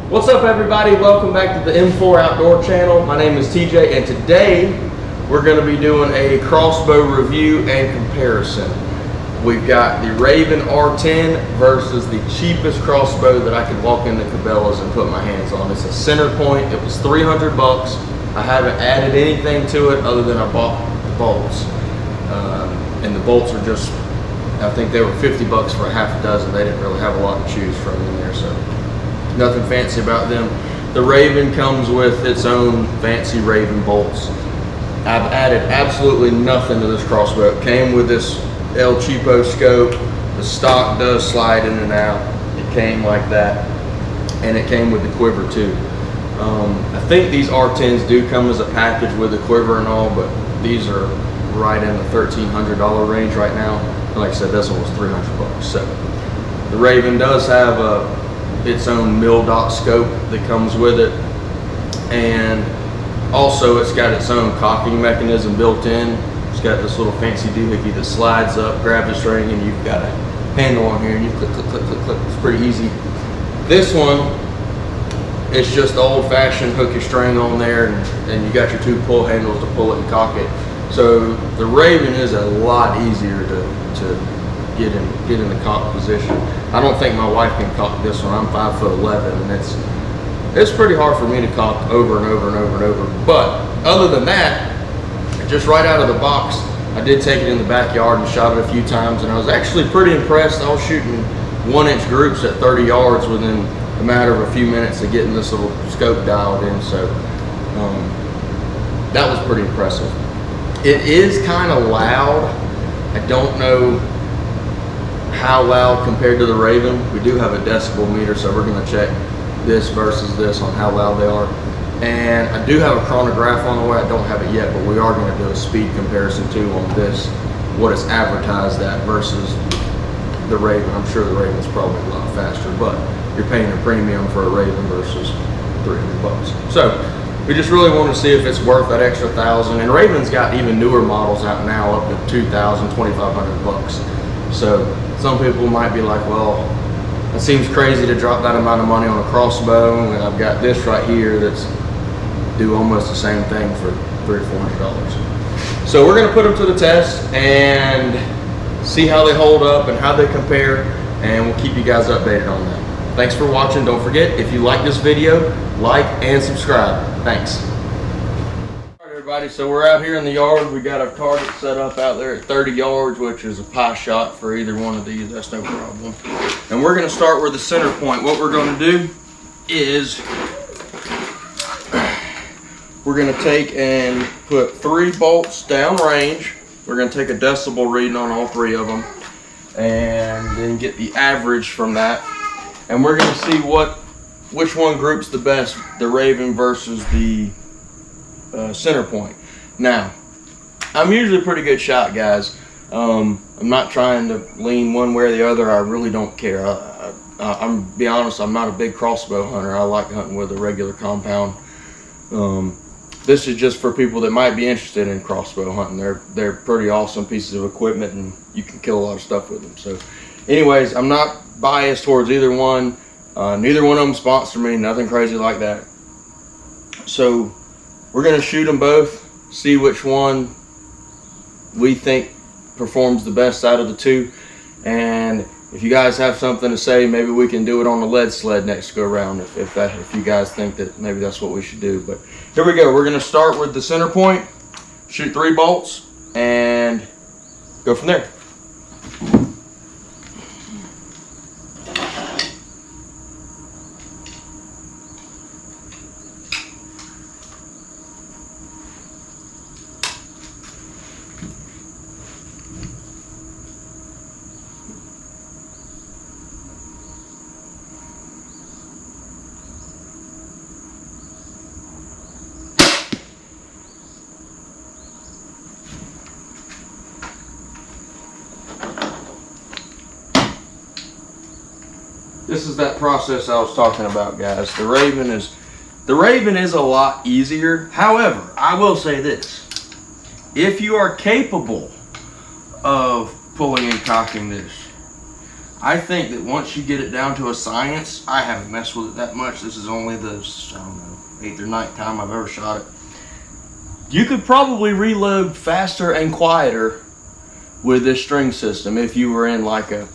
What's up, everybody? Welcome back to the M4 Outdoor channel. My name is TJ, and today we're going to be doing a crossbow review and comparison. We've got the Ravin R10 versus the cheapest crossbow that I could walk into Cabela's and put my hands on. It's a Center Point. It was $300. I haven't added anything to it other than I bought the bolts. And the bolts are just, I think they were $50 for a half a dozen. They didn't really have a lot to choose from in there, so nothing fancy about them. The Ravin comes with its own fancy Ravin bolts. I've added absolutely nothing to this crossbow. It came with this El Cheapo scope. The stock does slide in and out. It came like that, and it came with the quiver too. I think these R10s do come as a package with a quiver and all, but these are right in the $1,300 range right now. And like I said, this one was $300. So the Ravin does have its own mil dot scope that comes with it, and also it's got its own cocking mechanism built in. It's got this little fancy doohickey that slides up, grabs the string, and you've got a handle on here, and you click, click, click, click, click. It's pretty easy. This one, it's just the old-fashioned hook your string on there, and you got your two pull handles to pull it and cock it. So the Ravin is a lot easier to get in the cock position. I don't think my wife can cock this one. I'm 5'11", and it's pretty hard for me to cock over and over and over and over. But other than that, just right out of the box, I did take it in the backyard and shot it a few times, and I was actually pretty impressed. I was shooting 1-inch groups at 30 yards within a matter of a few minutes of getting this little scope dialed in, so that was pretty impressive. It is kind of loud. I don't know how loud compared to the Ravin. We do have a decibel meter, so we're going to check this versus this on how loud they are. And I do have a chronograph on the way. I don't have it yet, but we are going to do a speed comparison too on this, what it's advertised at versus the Ravin. I'm sure the Ravin's probably a lot faster, but you're paying a premium for a Ravin versus $300. So we just really want to see if it's worth that extra $1,000. And Ravin's got even newer models out now, up to $2,000, $2,500. So some people might be like, well, it seems crazy to drop that amount of money on a crossbow, and I've got this right here that's do almost the same thing for $300 or $400. So we're going to put them to the test and see how they hold up and how they compare, and we'll keep you guys updated on that. Thanks for watching. Don't forget, if you like this video, like and subscribe. Thanks. All right, everybody, so we're out here in the yard. We got our target set up out there at 30 yards, which is a pie shot for either one of these. That's no problem. And we're going to start with the Center Point. What we're going to do is we're going to take and put 3 bolts down range. We're going to take a decibel reading on all 3 of them, and then get the average from that. And we're going to see which one groups the best, the Ravin versus the Center Point. Now, I'm usually a pretty good shot, guys. I'm not trying to lean one way or the other. I really don't care. I'm be honest, I'm not a big crossbow hunter. I like hunting with a regular compound. This is just for people that might be interested in crossbow hunting. They're pretty awesome pieces of equipment, and you can kill a lot of stuff with them. So anyways, I'm not biased towards either one. Neither one of them sponsor me, nothing crazy like that. So we're going to shoot them both, see which one we think performs the best out of the 2. And if you guys have something to say, maybe we can do it on the lead sled next go around if you guys think that maybe that's what we should do. But here we go. We're going to start with the Center Point, shoot 3 bolts, and go from there. This is that process I was talking about, guys. The Ravin is a lot easier. However, I will say this. If you are capable of pulling and cocking this, I think that once you get it down to a science, I haven't messed with it that much. This is only the, I don't know, 8th or 9th time I've ever shot it. You could probably reload faster and quieter with this string system if you were in like a,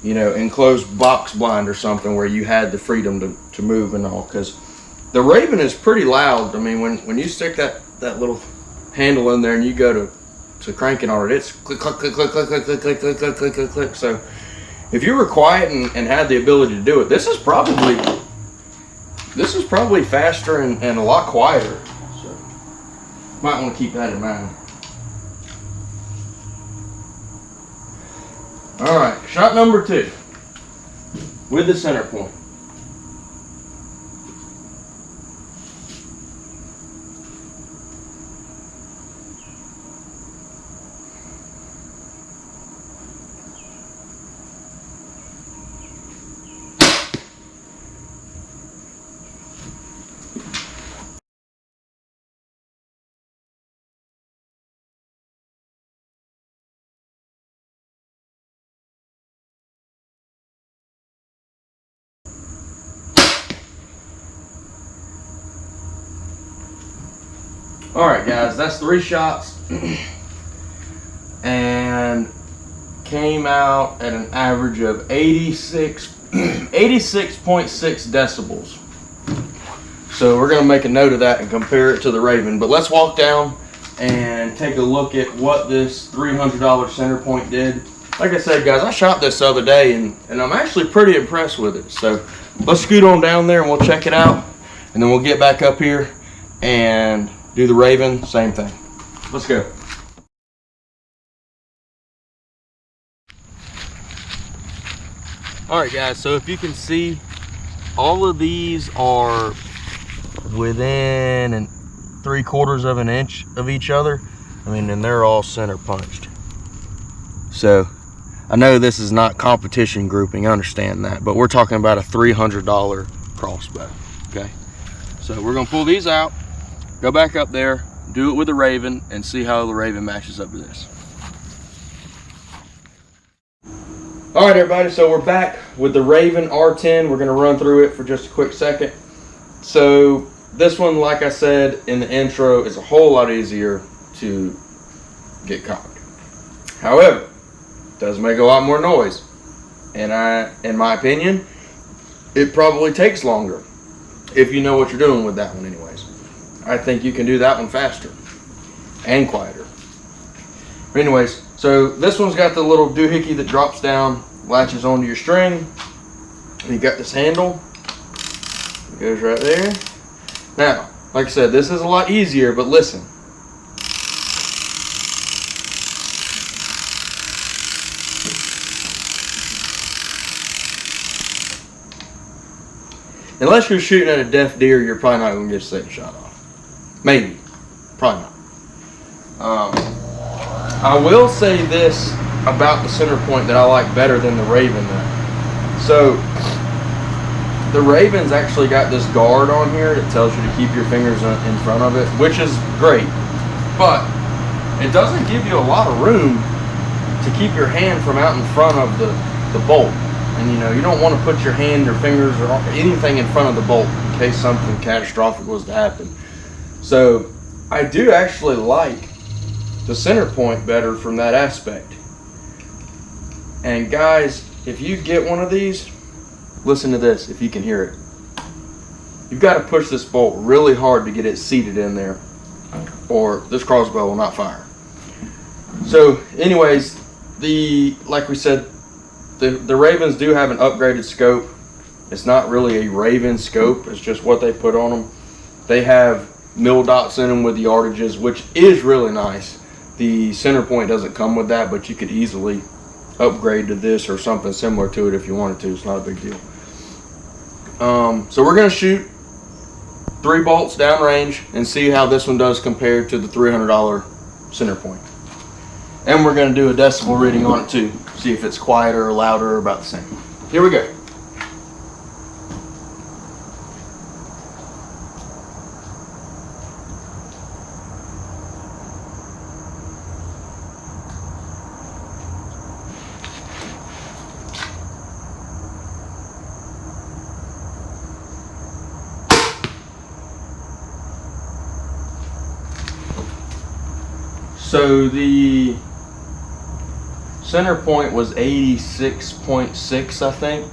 you know, enclosed box blind or something where you had the freedom to move and all. Because the Ravin is pretty loud. I mean, when you stick that little handle in there and you go to cranking on it, it's click, click, click, click, click, click, click, click, click, click, click, click, click. So if you were quiet and had the ability to do it, this is probably faster and a lot quieter. So might want to keep that in mind. All right, shot number 2 with the center point. All right, guys, that's 3 shots and came out at an average of 86.6 decibels. So we're gonna make a note of that and compare it to the Ravin. But let's walk down and take a look at what this $300 center point did. Like I said, guys, I shot this the other day and I'm actually pretty impressed with it. So let's scoot on down there and we'll check it out, and then we'll get back up here and do the Ravin, same thing. Let's go. All right, guys, so if you can see, all of these are within 3/4 of an inch of each other. I mean, and they're all center punched. So I know this is not competition grouping, I understand that, but we're talking about a $300 crossbow, okay? So we're gonna pull these out, go back up there, do it with the Ravin, and see how the Ravin matches up to this. All right, everybody, so we're back with the Ravin R10. We're gonna run through it for just a quick second. So this one, like I said in the intro, is a whole lot easier to get cocked. However, it does make a lot more noise. And in my opinion, it probably takes longer if you know what you're doing with that one anyways. I think you can do that one faster and quieter. But anyways, so this one's got the little doohickey that drops down, latches onto your string. You got this handle, it goes right there. Now, like I said, this is a lot easier, but listen. Unless you're shooting at a deaf deer, you're probably not going to get a second shot off. Maybe. Probably not. I will say this about the center point that I like better than the Ravin though. So, the Ravin's actually got this guard on here that tells you to keep your fingers in front of it, which is great. But, it doesn't give you a lot of room to keep your hand from out in front of the bolt. And you know, you don't want to put your hand or fingers or anything in front of the bolt in case something catastrophic was to happen. So I do actually like the center point better from that aspect. And guys, if you get one of these, listen to this, if you can hear it. You've got to push this bolt really hard to get it seated in there, or this crossbow will not fire. So anyways, like we said, the Ravins do have an upgraded scope. It's not really a Ravin scope, it's just what they put on them. They have mil dots in them with the yardages, which is really nice. The center point doesn't come with that, but you could easily upgrade to this or something similar to it if you wanted to. It's not a big deal. So we're going to shoot 3 bolts downrange and see how this one does compared to the $300 center point. And we're going to do a decibel reading on it too. See if it's quieter or louder or about the same. Here we go. So the center point was 86.6, I think.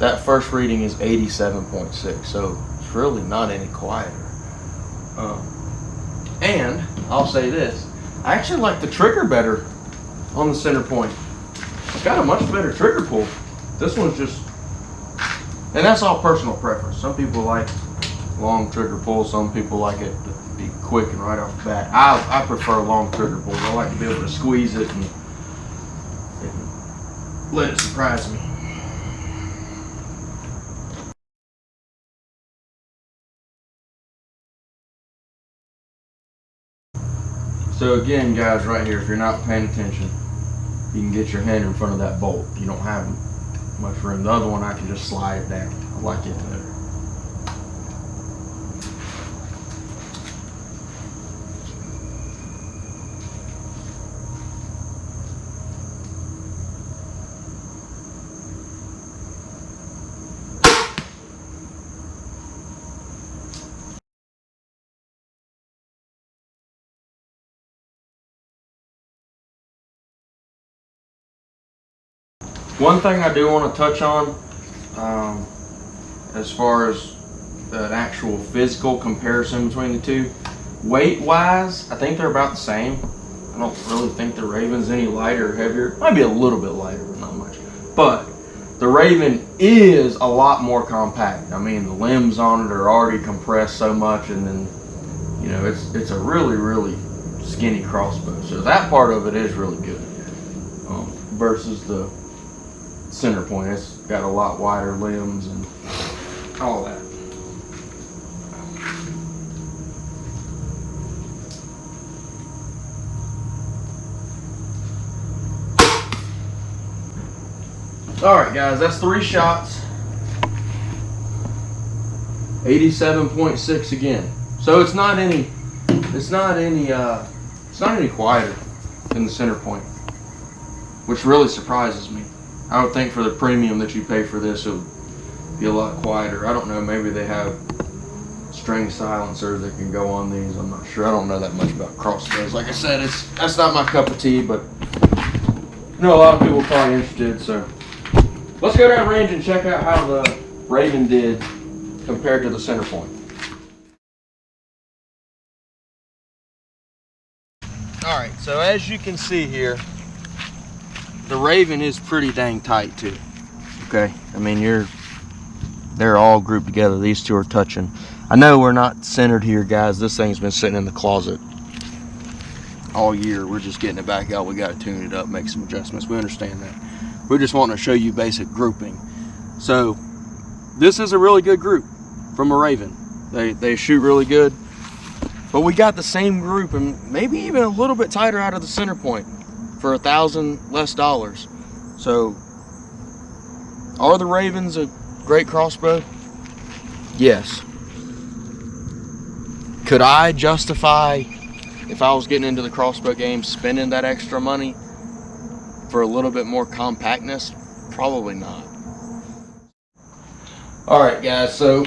That first reading is 87.6, so it's really not any quieter. And I'll say this, I actually like the trigger better on the center point. It's got a much better trigger pull. This one's just, and that's all personal preference. Some people like long trigger pull, some people like it to be quick and right off the bat. I prefer long trigger pulls. I like to be able to squeeze it and let it surprise me. So again, guys, right here, if you're not paying attention, you can get your hand in front of that bolt. You don't have much room. The other one, I can just slide it down. I like it better. One thing I do want to touch on, as far as an actual physical comparison between the two, weight-wise, I think they're about the same. I don't really think the Raven's any lighter or heavier. Might be a little bit lighter, but not much. But the Raven is a lot more compact. I mean, the limbs on it are already compressed so much, and then, you know, it's a really, really skinny crossbow. So that part of it is really good, versus the center point. It's got a lot wider limbs and all that. All right, guys, that's 3 shots. 87.6 again. So it's not any quieter than the center point, which really surprises me. I would think for the premium that you pay for this, it would be a lot quieter. I don't know, maybe they have string silencers that can go on these. I'm not sure. I don't know that much about crossbows. Like I said, that's not my cup of tea, but I know a lot of people are probably interested. So let's go down range and check out how the Ravin did compared to the center point. All right, so as you can see here, the Ravin is pretty dang tight too. Okay, I mean they're all grouped together. These two are touching. I know we're not centered here, guys. This thing's been sitting in the closet all year. We're just getting it back out. We got to tune it up, make some adjustments. We understand that. We're just wanting to show you basic grouping. So this is a really good group from a Ravin. They shoot really good, but we got the same group and maybe even a little bit tighter out of the center point for $1,000 less. So are the Ravins a great crossbow? Yes. Could I justify, if I was getting into the crossbow game, spending that extra money for a little bit more compactness? Probably not. All right, guys, so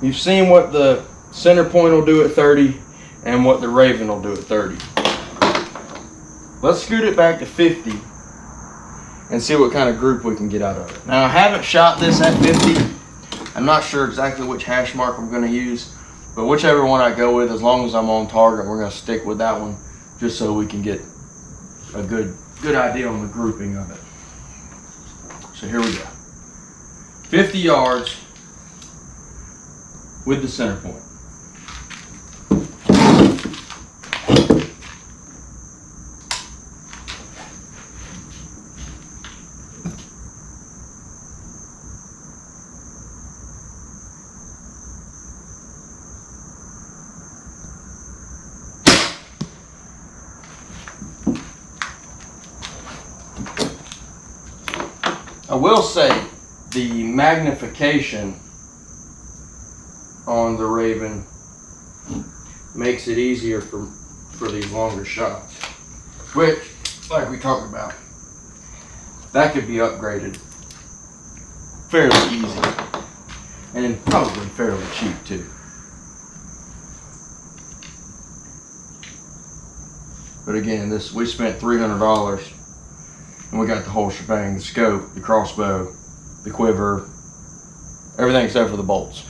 you've seen what the center point will do at 30 and what the Ravin will do at 30. Let's scoot it back to 50 and see what kind of group we can get out of it. Now, I haven't shot this at 50. I'm not sure exactly which hash mark I'm going to use, but whichever one I go with, as long as I'm on target, we're going to stick with that one just so we can get a good idea on the grouping of it. So here we go. 50 yards with the center point. I will say the magnification on the Ravin makes it easier for these longer shots, which, like we talked about, that could be upgraded fairly easy and probably fairly cheap too. But again, we spent $300 and we got the whole shebang, the scope, the crossbow, the quiver, everything except for the bolts.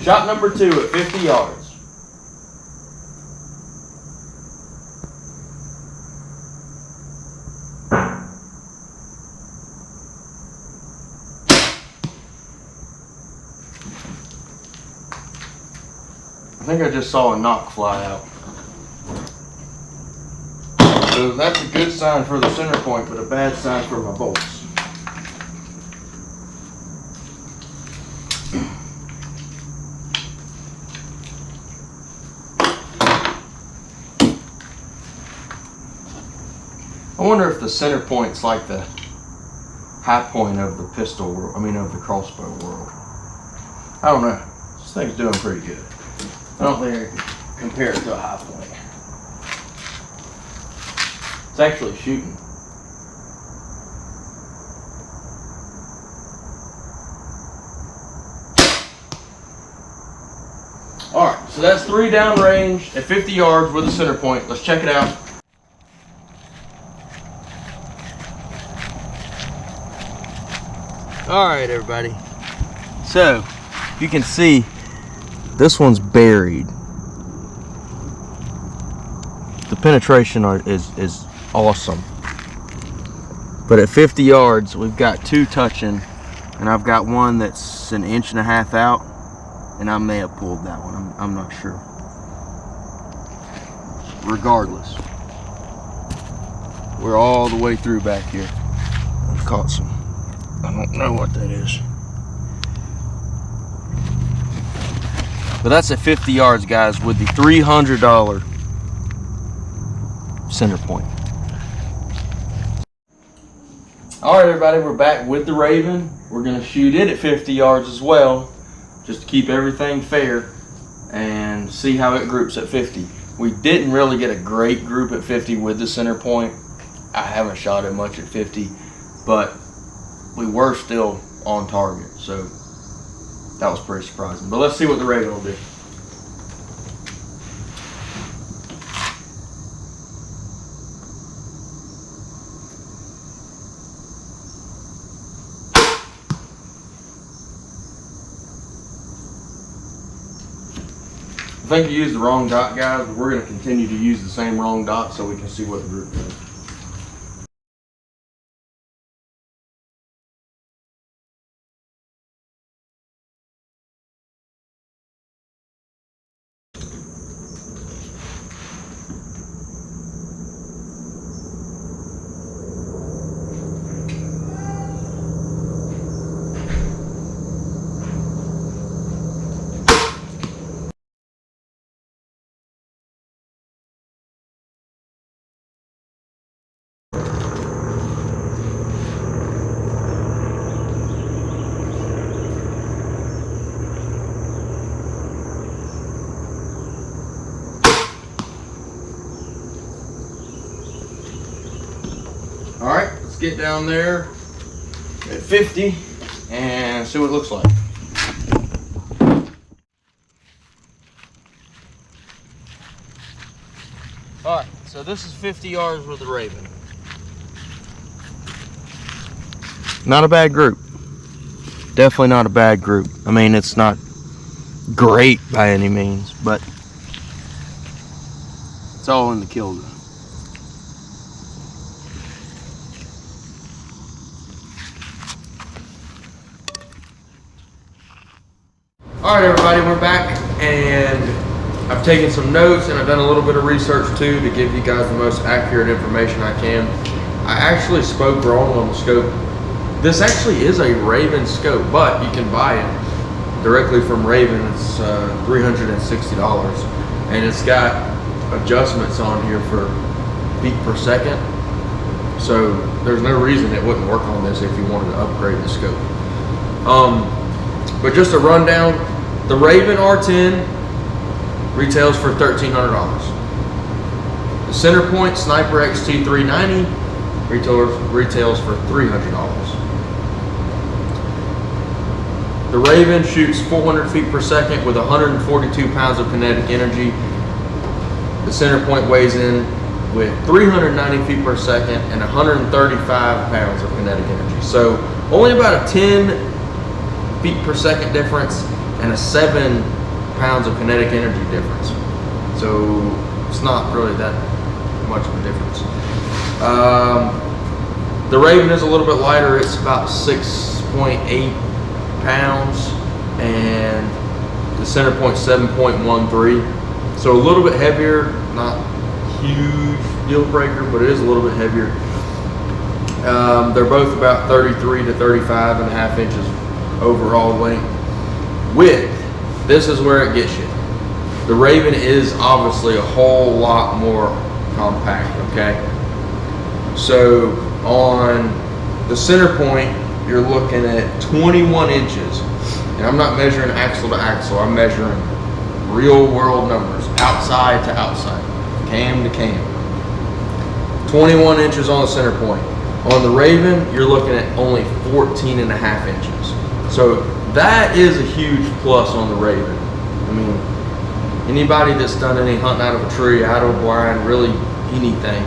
Shot number 2 at 50 yards. I think I just saw a knock fly out. So that's a good sign for the center point, but a bad sign for my bolts. I wonder if the center point's like the high point of the pistol world, of the crossbow world. I don't know. This thing's doing pretty good. I don't think I can compare it to a high point. It's actually shooting. Alright, so that's 3 down range at 50 yards with a center point. Let's check it out. Alright everybody, so you can see this one's buried. The penetration is awesome. But at 50 yards we've got 2 touching, and I've got one that's 1.5 inches out, and I may have pulled that one, I'm not sure. Regardless, we're all the way through back here. I've caught some, I don't know what that is. But that's at 50 yards, guys, with the $300 center point. All right, everybody, we're back with the Ravin. We're gonna shoot it at 50 yards as well, just to keep everything fair and see how it groups at 50. We didn't really get a great group at 50 with the center point. I haven't shot it much at 50, but we were still on target, so that was pretty surprising. But let's see what the Ravin will do. I think you used the wrong dot, guys, but we're going to continue to use the same wrong dot so we can see what the group does. All right, let's get down there at 50 and see what it looks like. All right, so this is 50 yards with the Ravin. Not a bad group. Definitely not a bad group. I mean, it's not great by any means, but it's all in the kill zone. All right, everybody, we're back, and I've taken some notes and I've done a little bit of research too to give you guys the most accurate information I can. I actually spoke wrong on the scope. This actually is a Ravin scope, but you can buy it directly from Ravin. It's $360, and it's got adjustments on here for feet per second. So there's no reason it wouldn't work on this if you wanted to upgrade the scope. But just a rundown, the Ravin R10 retails for $1,300. The Center Point Sniper XT390 retails for $300. The Ravin shoots 400 feet per second with 142 pounds of kinetic energy. The CenterPoint weighs in with 390 feet per second and 135 pounds of kinetic energy. So only about a 10 feet per second difference and a 7 pounds of kinetic energy difference. So it's not really that much of a difference. The Ravin is a little bit lighter. It's about 6.8 pounds, and the CenterPoint 7.13. So a little bit heavier, not huge deal breaker, but it is a little bit heavier. They're both about 33 to 35 and a half inches overall length. Width, this is where it gets you. The Ravin is obviously a whole lot more compact, okay? So on the CenterPoint, you're looking at 21 inches. And I'm not measuring axle to axle, I'm measuring real world numbers, outside to outside, cam to cam. 21 inches on the CenterPoint. On the Ravin, you're looking at only 14 and a half inches. So that is a huge plus on the Ravin. I mean, anybody that's done any hunting out of a tree, out of a blind, really anything,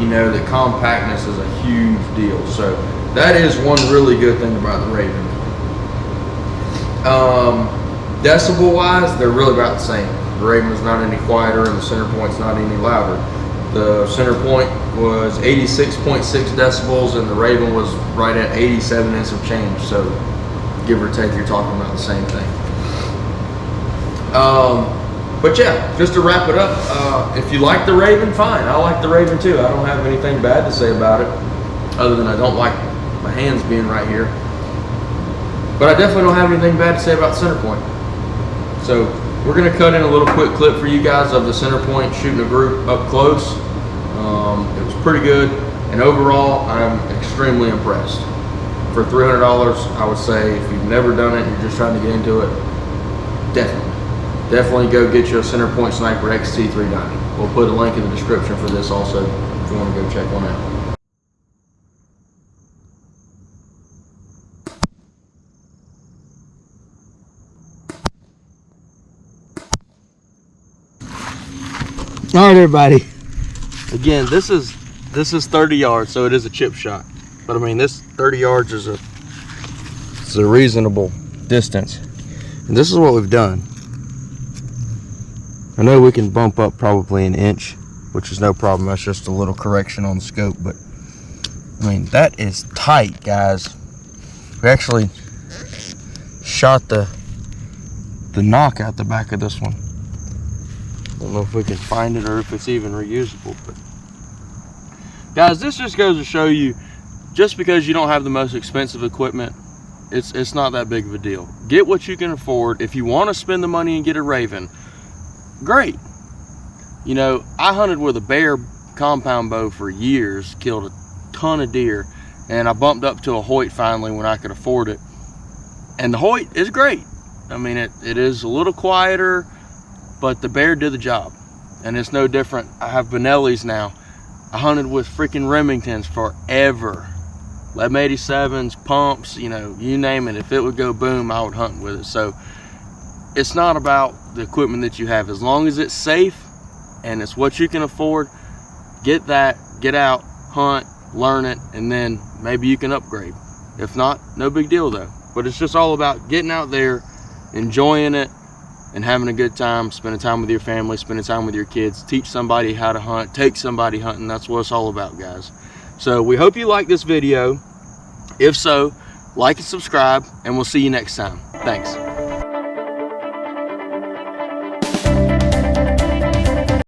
you know that compactness is a huge deal. So that is one really good thing about the Ravin. Decibel wise, they're really about the same. The Ravin is not any quieter and the CenterPoint's not any louder. The CenterPoint was 86.6 decibels and the Ravin was right at 87 and some change. So give or take, you're talking about the same thing. But yeah, just to wrap it up, if you like the Ravin, fine. I like the Ravin too. I don't have anything bad to say about it, other than I don't like my hands being right here. But I definitely don't have anything bad to say about CenterPoint. So we're gonna cut in a little quick clip for you guys of the CenterPoint shooting a group up close. It was pretty good, and overall, I'm extremely impressed. For $300, I would say if you've never done it and you're just trying to get into it, definitely go get you a Center Point Sniper XT390. We'll put a link in the description for this also if you want to go check one out. All right, everybody. Again, this is 30 yards, so it is a chip shot. But I mean, this 30 yards is a reasonable distance. And this is what we've done. I know we can bump up probably an inch, which is no problem. That's just a little correction on the scope. But I mean, that is tight, guys. We actually shot the knock out the back of this one. I don't know if we can find it or if it's even reusable, but guys, this just goes to show you, just because you don't have the most expensive equipment, it's not that big of a deal. Get what you can afford. If you want to spend the money and get a Ravin, great. You know, I hunted with a Bear compound bow for years, killed a ton of deer, and I bumped up to a Hoyt finally when I could afford it. And the Hoyt is great. I mean, it is a little quieter, but the Bear did the job. And it's no different. I have Benelli's now. I hunted with freaking Remingtons forever. 1187s, pumps, you know, you name it. If it would go boom, I would hunt with it. So it's not about the equipment that you have. As long as it's safe and it's what you can afford, get that, get out, hunt, learn it, and then maybe you can upgrade. If not, no big deal though. But it's just all about getting out there, enjoying it, and having a good time, spending time with your family, spending time with your kids. Teach somebody how to hunt, take somebody hunting. That's what it's all about, guys. So we hope you like this video. If so, like and subscribe, and we'll see you next time. Thanks.